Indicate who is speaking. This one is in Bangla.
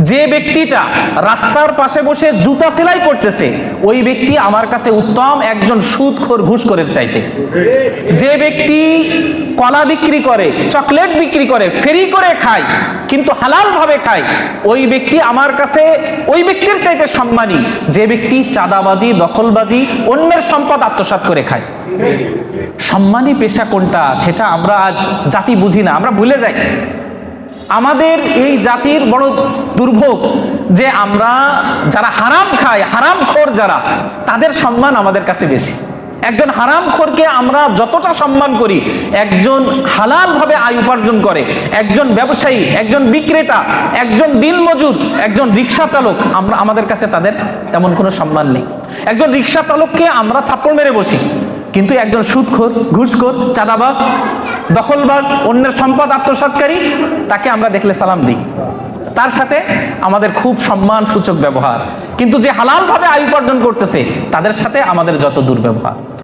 Speaker 1: যে ব্যক্তিটা রাস্তার পাশে বসে জুতা সেলাই করতেছে ওই ব্যক্তি আমার কাছে উত্তম একজন সুদখোর ঘুষখোরের চাইতে। যে ব্যক্তি কলা বিক্রি করে, চকলেট বিক্রি করে, ফেরি করে খায় কিন্তু হালাল ভাবে খায়, ওই ব্যক্তি আমার কাছে ওই ব্যক্তির চাইতে সম্মানী যে ব্যক্তি চাঁদাবাজি, দখলবাজি, অন্যের সম্পদ আত্মসাৎ করে খায়। সম্মানী পেশা কোনটা সেটা আমরা আজ জাতি বুঝি না, আমরা ভুলে যাই। আমাদের এই জাতির বড় দুর্ভোগ যে আমরা যারা হারাম খাই, হারামখোর যারা, তাদের সম্মান আমাদের কাছে বেশি। একজন হারামখোরকে আমরা যতটা সম্মান করি, একজন হালাল ভাবে আয় উপার্জন করে, একজন ব্যবসায়ী, একজন বিক্রেতা, একজন দিনমজুর, একজন রিক্সা চালক, আমাদের কাছে তাদের তেমন কোনো সম্মান নেই। একজন রিক্সা চালককে আমরা থাপ্পড় মেরে বসি, কিন্তু একজন সুদখোর, ঘুষখোর, চাঁদাবাজ, দখলবাজ, অন্যের সম্পদ আত্মসাৎকারী, তাকে আমরা দেখলে সালাম দিই, তার সাথে আমাদের খুব সম্মান সূচক ব্যবহার। কিন্তু যে হালাল ভাবে আয় উপার্জন করতেছে তাদের সাথে আমাদের যত দুর্ব্যবহার।